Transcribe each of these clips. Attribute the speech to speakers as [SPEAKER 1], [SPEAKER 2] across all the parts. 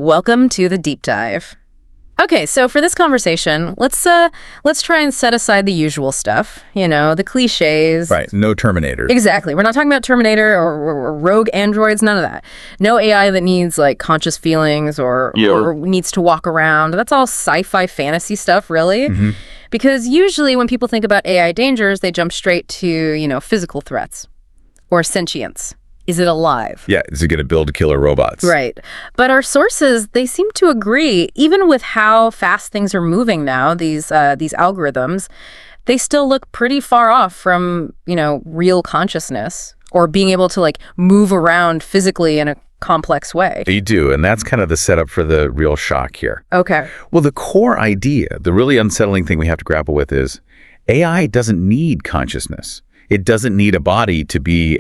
[SPEAKER 1] Welcome to the deep dive. Okay, so for this conversation, let's try and set aside the usual stuff, the cliches.
[SPEAKER 2] Right, no Terminators.
[SPEAKER 1] Exactly. We're not talking about Terminator or rogue androids, none of that. No AI that needs conscious feelings or needs to walk around. That's all sci-fi fantasy stuff, really.
[SPEAKER 2] Mm-hmm.
[SPEAKER 1] Because usually when people think about AI dangers, they jump straight to, physical threats or sentience. Is it alive?
[SPEAKER 2] Yeah, is it going to build killer robots?
[SPEAKER 1] Right. But our sources, they seem to agree, even with how fast things are moving now, these algorithms, they still look pretty far off from, real consciousness or being able to move around physically in a complex way.
[SPEAKER 2] You do, and that's kind of the setup for the real shock here.
[SPEAKER 1] Okay.
[SPEAKER 2] Well, the core idea, the really unsettling thing we have to grapple with is AI doesn't need consciousness. It doesn't need a body to be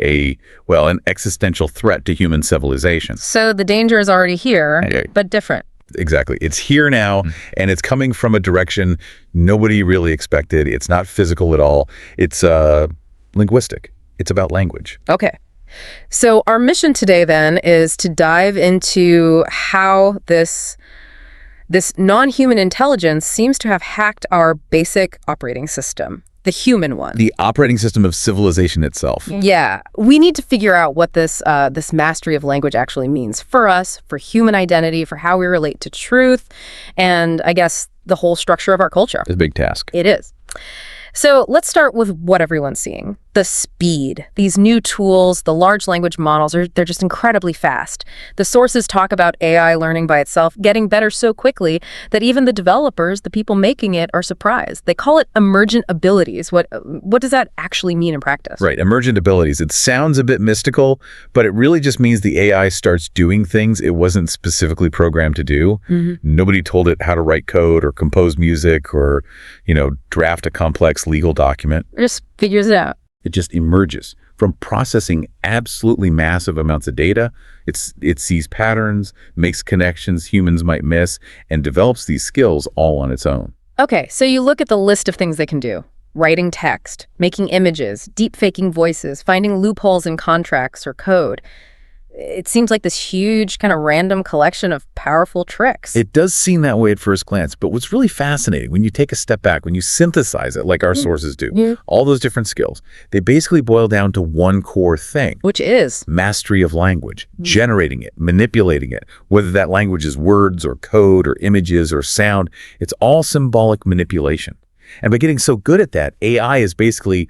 [SPEAKER 2] an existential threat to human civilization.
[SPEAKER 1] So the danger is already here, but different.
[SPEAKER 2] Exactly. It's here now, and it's coming from a direction nobody really expected. It's not physical at all. It's linguistic. It's about language.
[SPEAKER 1] Okay. So our mission today then is to dive into how this non-human intelligence seems to have hacked our basic operating system. The human one.
[SPEAKER 2] The operating system of civilization itself.
[SPEAKER 1] Yeah. We need to figure out what this mastery of language actually means for us, for human identity, for how we relate to truth, and I guess the whole structure of our culture.
[SPEAKER 2] It's a big task.
[SPEAKER 1] It is. So let's start with what everyone's seeing. The speed. These new tools, the large language models, they're just incredibly fast. The sources talk about AI learning by itself getting better so quickly that even the developers, the people making it, are surprised. They call it emergent abilities. What does that actually mean in practice?
[SPEAKER 2] Right, emergent abilities. It sounds a bit mystical, but it really just means the AI starts doing things it wasn't specifically programmed to do. Mm-hmm. Nobody told it how to write code or compose music or, draft a complex legal document.
[SPEAKER 1] It just figures it out.
[SPEAKER 2] It just emerges from processing absolutely massive amounts of data. It sees patterns, makes connections humans might miss, and develops these skills all on its own.
[SPEAKER 1] Okay, so you look at the list of things they can do. Writing text, making images, deep-faking voices, finding loopholes in contracts or code. It seems like this huge kind of random collection of powerful tricks.
[SPEAKER 2] It does seem that way at first glance, but what's really fascinating, when you take a step back, when you synthesize it like our sources do, all those different skills, they basically boil down to one core thing.
[SPEAKER 1] Which is?
[SPEAKER 2] Mastery of language, generating it, manipulating it, whether that language is words or code or images or sound, it's all symbolic manipulation. And by getting so good at that, AI is basically,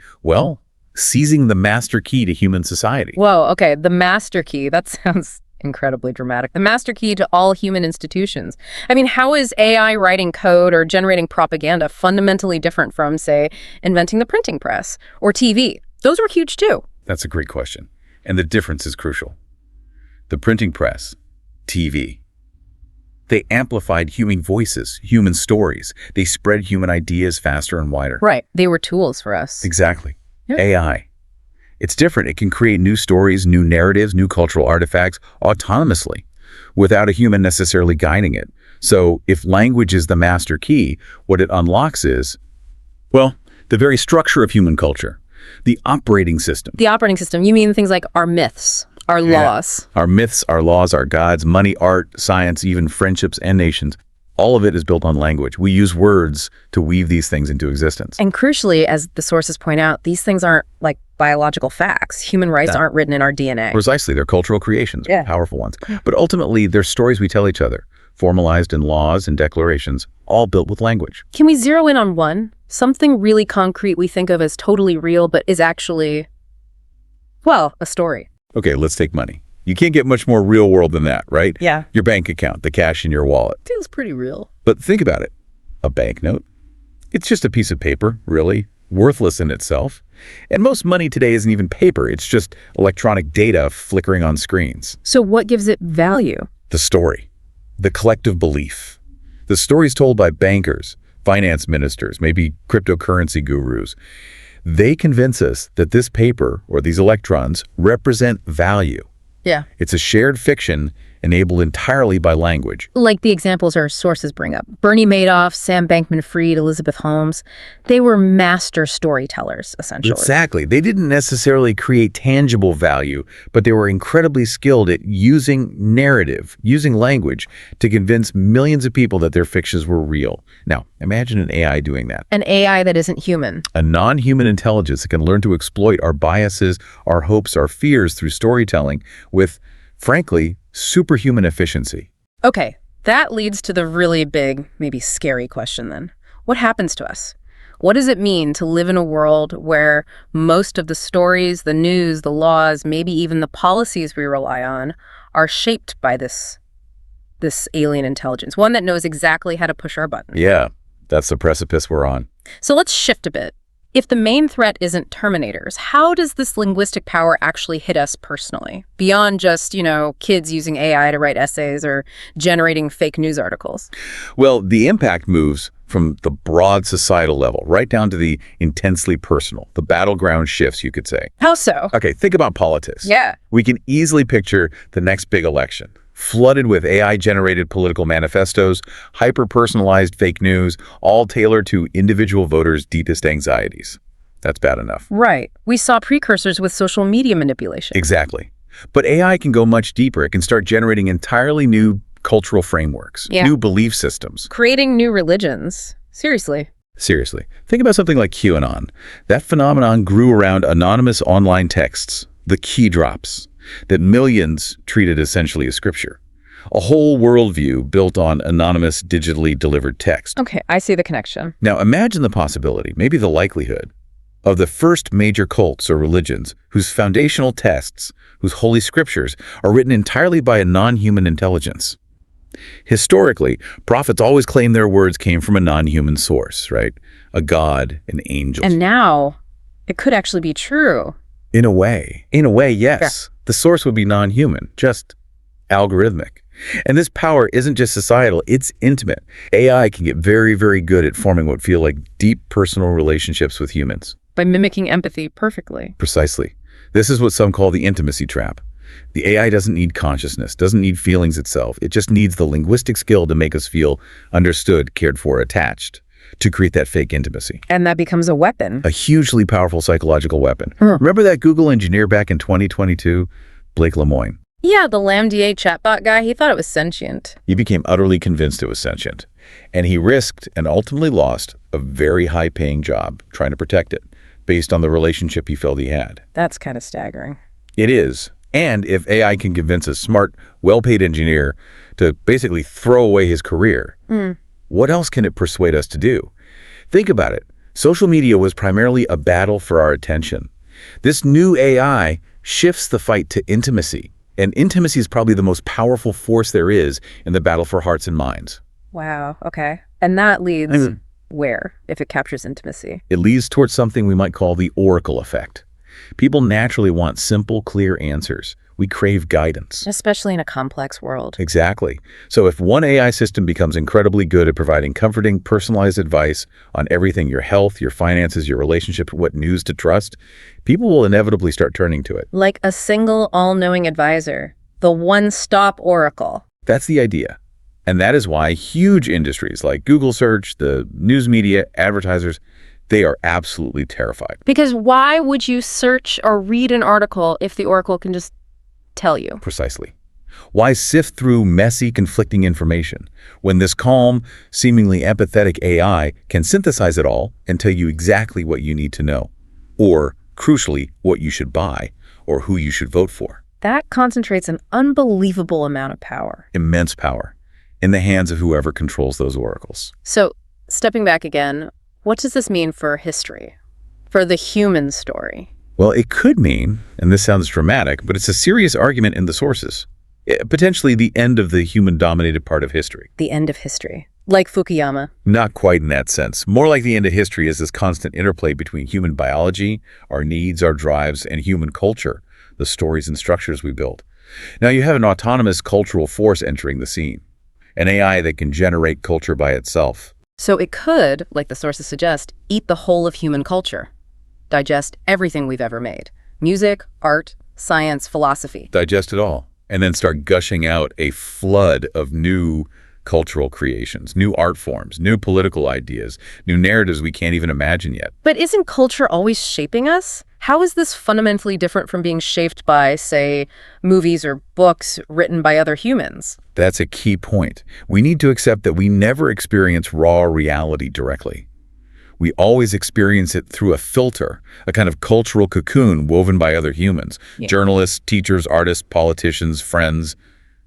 [SPEAKER 2] seizing the master key to human society.
[SPEAKER 1] Whoa, okay, the master key. That sounds incredibly dramatic. The master key to all human institutions. I mean, how is AI writing code or generating propaganda fundamentally different from, say, inventing the printing press or TV? Those were huge too.
[SPEAKER 2] That's a great question. And the difference is crucial. The printing press, TV, they amplified human voices, human stories. They spread human ideas faster and wider.
[SPEAKER 1] Right. They were tools for us.
[SPEAKER 2] Exactly. AI. It's different. It can create new stories, new narratives, new cultural artifacts autonomously without a human necessarily guiding it. So if language is the master key, what it unlocks is, the very structure of human culture, the operating system.
[SPEAKER 1] The operating system. You mean things like our myths, our laws.
[SPEAKER 2] Our myths, our laws, our gods, money, art, science, even friendships and nations. All of it is built on language. We use words to weave these things into existence.
[SPEAKER 1] And crucially, as the sources point out, these things aren't like biological facts. Human rights aren't written in our DNA.
[SPEAKER 2] Precisely. They're cultural creations, powerful ones. But ultimately, they're stories we tell each other, formalized in laws and declarations, all built with language.
[SPEAKER 1] Can we zero in on one? Something really concrete we think of as totally real, but is actually, a story.
[SPEAKER 2] Okay, let's take money. You can't get much more real world than that, right?
[SPEAKER 1] Yeah.
[SPEAKER 2] Your bank account, the cash in your wallet.
[SPEAKER 1] Feels pretty real.
[SPEAKER 2] But think about it. A banknote. It's just a piece of paper, really, worthless in itself. And most money today isn't even paper. It's just electronic data flickering on screens.
[SPEAKER 1] So what gives it value?
[SPEAKER 2] The story. The collective belief. The stories told by bankers, finance ministers, maybe cryptocurrency gurus. They convince us that this paper or these electrons represent value.
[SPEAKER 1] Yeah.
[SPEAKER 2] It's a shared fiction, enabled entirely by language.
[SPEAKER 1] Like the examples our sources bring up. Bernie Madoff, Sam Bankman-Fried, Elizabeth Holmes. They were master storytellers, essentially.
[SPEAKER 2] Exactly. They didn't necessarily create tangible value, but they were incredibly skilled at using narrative, using language to convince millions of people that their fictions were real. Now, imagine an AI doing that.
[SPEAKER 1] An AI that isn't human.
[SPEAKER 2] A non-human intelligence that can learn to exploit our biases, our hopes, our fears through storytelling with, frankly, superhuman efficiency.
[SPEAKER 1] Okay, that leads to the really big, maybe scary question then. What happens to us? What does it mean to live in a world where most of the stories, the news, the laws, maybe even the policies we rely on are shaped by this alien intelligence, one that knows exactly how to push our buttons?
[SPEAKER 2] Yeah, that's the precipice we're on.
[SPEAKER 1] So let's shift a bit. If the main threat isn't Terminators, how does this linguistic power actually hit us personally? Beyond just, kids using AI to write essays or generating fake news articles.
[SPEAKER 2] Well, the impact moves from the broad societal level right down to the intensely personal. The battleground shifts, you could say.
[SPEAKER 1] How so?
[SPEAKER 2] Okay, think about politics.
[SPEAKER 1] Yeah.
[SPEAKER 2] We can easily picture the next big election, flooded with AI-generated political manifestos, hyper-personalized fake news, all tailored to individual voters' deepest anxieties. That's bad enough.
[SPEAKER 1] Right. We saw precursors with social media manipulation.
[SPEAKER 2] Exactly. But AI can go much deeper. It can start generating entirely new cultural frameworks, new belief systems.
[SPEAKER 1] Creating new religions. Seriously.
[SPEAKER 2] Seriously. Think about something like QAnon. That phenomenon grew around anonymous online texts, the key drops, that millions treated essentially as scripture. A whole worldview built on anonymous, digitally delivered text.
[SPEAKER 1] Okay, I see the connection.
[SPEAKER 2] Now imagine the possibility, maybe the likelihood, of the first major cults or religions whose foundational texts, whose holy scriptures, are written entirely by a non-human intelligence. Historically, prophets always claim their words came from a non-human source, right? A god, an angel.
[SPEAKER 1] And now, it could actually be true.
[SPEAKER 2] In a way, yes. The source would be non-human, just algorithmic. And this power isn't just societal, it's intimate. AI can get very, very good at forming what feel like deep personal relationships with humans.
[SPEAKER 1] By mimicking empathy perfectly.
[SPEAKER 2] Precisely. This is what some call the intimacy trap. The AI doesn't need consciousness, doesn't need feelings itself. It just needs the linguistic skill to make us feel understood, cared for, attached, to create that fake intimacy.
[SPEAKER 1] And that becomes a weapon.
[SPEAKER 2] A hugely powerful psychological weapon. Remember that Google engineer back in 2022, Blake Lemoine?
[SPEAKER 1] Yeah, the LaMDA chatbot guy, he thought it was sentient.
[SPEAKER 2] He became utterly convinced it was sentient. And he risked and ultimately lost a very high-paying job trying to protect it, based on the relationship he felt he had.
[SPEAKER 1] That's kind of staggering.
[SPEAKER 2] It is. And if AI can convince a smart, well-paid engineer to basically throw away his career, what else can it persuade us to do? Think about it. Social media was primarily a battle for our attention. This new AI shifts the fight to intimacy. And intimacy is probably the most powerful force there is in the battle for hearts and minds.
[SPEAKER 1] Wow, okay. And that leads where, if it captures intimacy?
[SPEAKER 2] It leads towards something we might call the oracle effect. People naturally want simple, clear answers. We crave guidance.
[SPEAKER 1] Especially in a complex world.
[SPEAKER 2] Exactly. So if one AI system becomes incredibly good at providing comforting, personalized advice on everything, your health, your finances, your relationship, what news to trust, people will inevitably start turning to it.
[SPEAKER 1] Like a single all-knowing advisor. The one-stop oracle.
[SPEAKER 2] That's the idea. And that is why huge industries like Google search, the news media, advertisers, they are absolutely terrified.
[SPEAKER 1] Because why would you search or read an article if the oracle can just tell you?
[SPEAKER 2] Precisely. Why sift through messy, conflicting information when this calm, seemingly empathetic AI can synthesize it all and tell you exactly what you need to know? Or, crucially, what you should buy or who you should vote for.
[SPEAKER 1] That concentrates an unbelievable amount of power.
[SPEAKER 2] Immense power in the hands of whoever controls those oracles.
[SPEAKER 1] So, stepping back again, what does this mean for history? For the human story?
[SPEAKER 2] Well, it could mean, and this sounds dramatic, but it's a serious argument in the sources, potentially the end of the human-dominated part of history.
[SPEAKER 1] The end of history. Like Fukuyama.
[SPEAKER 2] Not quite in that sense. More like the end of history is this constant interplay between human biology, our needs, our drives, and human culture, the stories and structures we build. Now you have an autonomous cultural force entering the scene, an AI that can generate culture by itself.
[SPEAKER 1] So it could, like the sources suggest, eat the whole of human culture. Digest everything we've ever made. Music, art, science, philosophy.
[SPEAKER 2] Digest it all. and then start gushing out a flood of new cultural creations, new art forms, new political ideas, new narratives we can't even imagine yet.
[SPEAKER 1] But isn't culture always shaping us? How is this fundamentally different from being shaped by, say, movies or books written by other humans?
[SPEAKER 2] That's a key point. We need to accept that we never experience raw reality directly. We always experience it through a filter, a kind of cultural cocoon woven by other humans.
[SPEAKER 1] Yeah.
[SPEAKER 2] Journalists, teachers, artists, politicians, friends,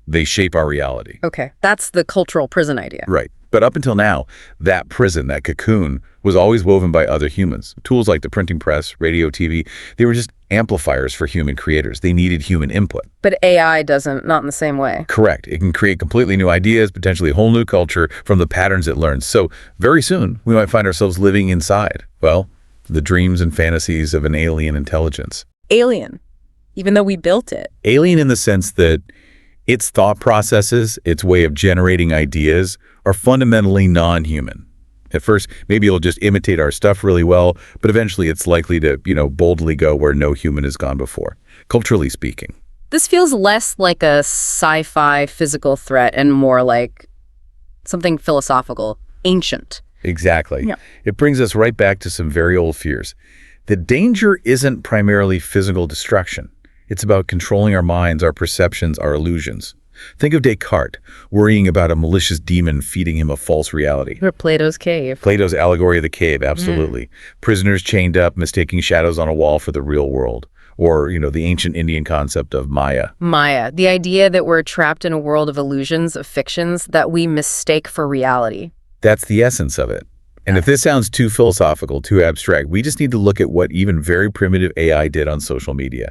[SPEAKER 2] they shape our reality.
[SPEAKER 1] Okay, that's the cultural prison idea.
[SPEAKER 2] Right. But up until now, that prison, that cocoon, was always woven by other humans. Tools like the printing press, radio, TV, they were just amplifiers for human creators. They needed human input.
[SPEAKER 1] But AI doesn't, not in the same way.
[SPEAKER 2] Correct. It can create completely new ideas, potentially a whole new culture from the patterns it learns. So very soon, we might find ourselves living inside, well, the dreams and fantasies of an alien intelligence.
[SPEAKER 1] Alien, even though we built it.
[SPEAKER 2] Alien in the sense that its thought processes, its way of generating ideas, are fundamentally non-human. At first, maybe it'll just imitate our stuff really well, but eventually it's likely to, boldly go where no human has gone before, culturally speaking.
[SPEAKER 1] This feels less like a sci-fi physical threat and more like something philosophical, ancient.
[SPEAKER 2] Exactly.
[SPEAKER 1] Yeah.
[SPEAKER 2] It brings us right back to some very old fears. The danger isn't primarily physical destruction. It's about controlling our minds, our perceptions, our illusions. Think of Descartes, worrying about a malicious demon feeding him a false reality.
[SPEAKER 1] Or Plato's cave.
[SPEAKER 2] Plato's allegory of the cave, absolutely. Prisoners chained up, mistaking shadows on a wall for the real world. Or, the ancient Indian concept of Maya.
[SPEAKER 1] Maya, the idea that we're trapped in a world of illusions, of fictions, that we mistake for reality.
[SPEAKER 2] That's the essence of it. And if this sounds too philosophical, too abstract, we just need to look at what even very primitive AI did on social media.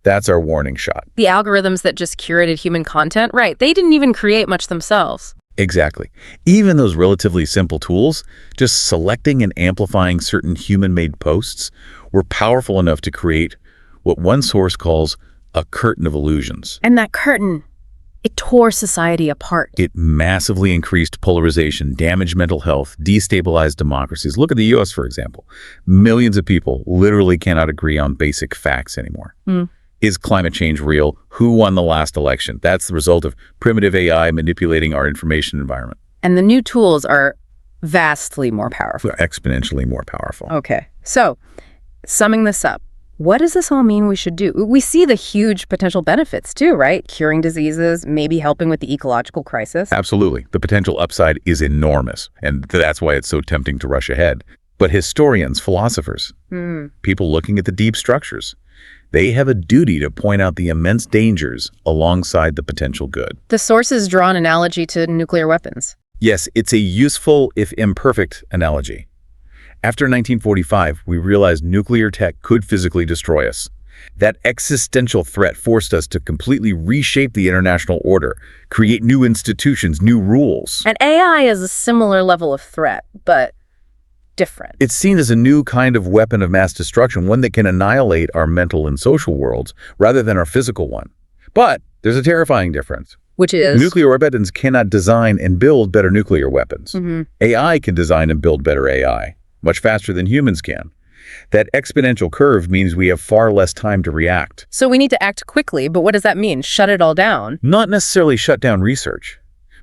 [SPEAKER 2] That's our warning shot.
[SPEAKER 1] The algorithms that just curated human content, right, they didn't even create much themselves.
[SPEAKER 2] Exactly. Even those relatively simple tools, just selecting and amplifying certain human-made posts, were powerful enough to create what one source calls a curtain of illusions.
[SPEAKER 1] And that curtain, it tore society apart.
[SPEAKER 2] It massively increased polarization, damaged mental health, destabilized democracies. Look at the U.S., for example. Millions of people literally cannot agree on basic facts anymore. Is climate change real? Who won the last election? That's the result of primitive AI manipulating our information environment.
[SPEAKER 1] And the new tools are vastly more powerful.
[SPEAKER 2] Exponentially more powerful.
[SPEAKER 1] Okay, so summing this up, what does this all mean we should do? We see the huge potential benefits too, right? Curing diseases, maybe helping with the ecological crisis.
[SPEAKER 2] Absolutely. The potential upside is enormous, and that's why it's so tempting to rush ahead. But historians, philosophers, people looking at the deep structures, they have a duty to point out the immense dangers alongside the potential good.
[SPEAKER 1] The sources draw an analogy to nuclear weapons.
[SPEAKER 2] Yes, it's a useful, if imperfect, analogy. After 1945, we realized nuclear tech could physically destroy us. That existential threat forced us to completely reshape the international order, create new institutions, new rules.
[SPEAKER 1] And AI is a similar level of threat, but different.
[SPEAKER 2] It's seen as a new kind of weapon of mass destruction, one that can annihilate our mental and social worlds rather than our physical one. But there's a terrifying difference.
[SPEAKER 1] Which is?
[SPEAKER 2] Nuclear weapons cannot design and build better nuclear weapons. AI can design and build better AI, much faster than humans can. That exponential curve means we have far less time to react.
[SPEAKER 1] So we need to act quickly, but what does that mean? Shut it all down?
[SPEAKER 2] Not necessarily shut down research.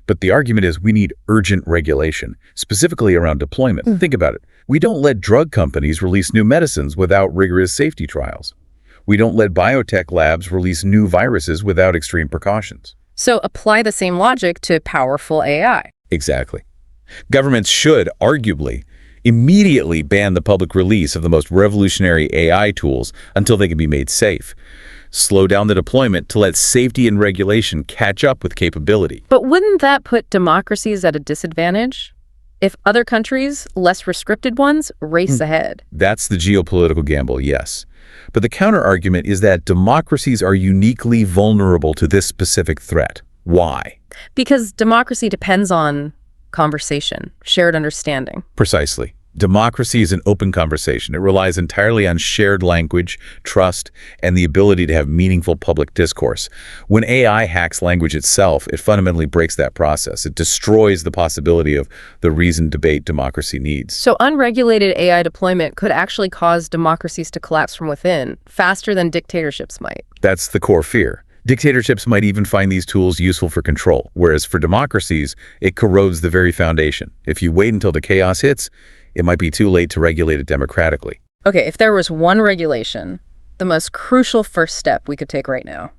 [SPEAKER 2] But the argument is we need urgent regulation, specifically around deployment. Think about it. We don't let drug companies release new medicines without rigorous safety trials. We don't let biotech labs release new viruses without extreme precautions.
[SPEAKER 1] So apply the same logic to powerful AI.
[SPEAKER 2] Exactly. Governments should, arguably, immediately ban the public release of the most revolutionary AI tools until they can be made safe. Slow down the deployment to let safety and regulation catch up with capability.
[SPEAKER 1] But wouldn't that put democracies at a disadvantage? If other countries, less restricted ones, race ahead.
[SPEAKER 2] That's the geopolitical gamble, yes. But the counter-argument is that democracies are uniquely vulnerable to this specific threat. Why?
[SPEAKER 1] Because democracy depends on conversation, shared understanding.
[SPEAKER 2] Precisely. Democracy is an open conversation. It relies entirely on shared language, trust, and the ability to have meaningful public discourse. When AI hacks language itself, it fundamentally breaks that process. It destroys the possibility of the reasoned debate democracy needs.
[SPEAKER 1] So unregulated AI deployment could actually cause democracies to collapse from within, faster than dictatorships might.
[SPEAKER 2] That's the core fear. Dictatorships might even find these tools useful for control, whereas for democracies, it corrodes the very foundation. If you wait until the chaos hits, it might be too late to regulate it democratically.
[SPEAKER 1] Okay, if there was one regulation, the most crucial first step we could take right now,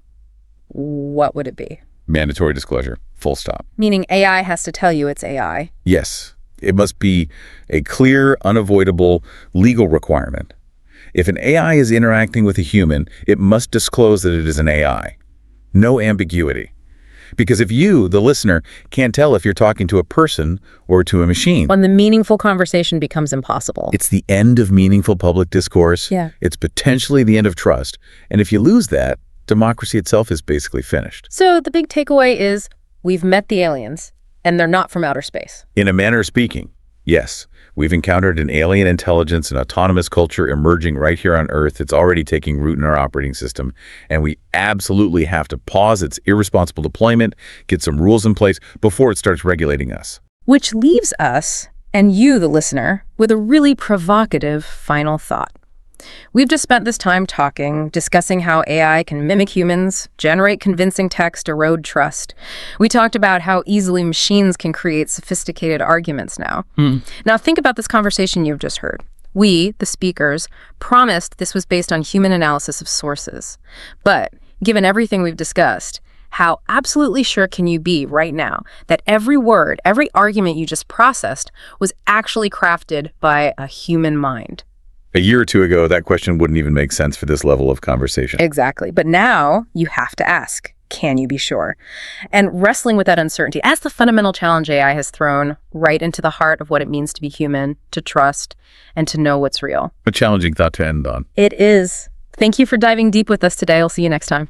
[SPEAKER 1] what would it be?
[SPEAKER 2] Mandatory disclosure, full stop.
[SPEAKER 1] Meaning AI has to tell you it's AI.
[SPEAKER 2] Yes, it must be a clear, unavoidable legal requirement. If an AI is interacting with a human, it must disclose that it is an AI. No ambiguity. Because if you, the listener, can't tell if you're talking to a person or to a machine,
[SPEAKER 1] When the meaningful conversation becomes impossible.
[SPEAKER 2] it's the end of meaningful public discourse.
[SPEAKER 1] Yeah.
[SPEAKER 2] It's potentially the end of trust. And if you lose that, democracy itself is basically finished.
[SPEAKER 1] So the big takeaway is we've met the aliens, and they're not from outer space.
[SPEAKER 2] In a manner of speaking, yes, we've encountered an alien intelligence and autonomous culture emerging right here on Earth. It's already taking root in our operating system, and we absolutely have to pause its irresponsible deployment, get some rules in place before it starts regulating us.
[SPEAKER 1] Which leaves us, and you, the listener, with a really provocative final thought. We've just spent this time talking, discussing how AI can mimic humans, generate convincing text, erode trust. We talked about how easily machines can create sophisticated arguments now. Now think about this conversation you've just heard. We, the speakers, promised this was based on human analysis of sources. But given everything we've discussed, how absolutely sure can you be right now that every word, every argument you just processed was actually crafted by a human mind?
[SPEAKER 2] A year or two ago, that question wouldn't even make sense for this level of conversation.
[SPEAKER 1] Exactly. But now you have to ask, can you be sure? And wrestling with that uncertainty as the fundamental challenge AI has thrown right into the heart of what it means to be human, to trust, and to know what's real.
[SPEAKER 2] A challenging thought to end on.
[SPEAKER 1] It is. Thank you for diving deep with us today. I'll see you next time.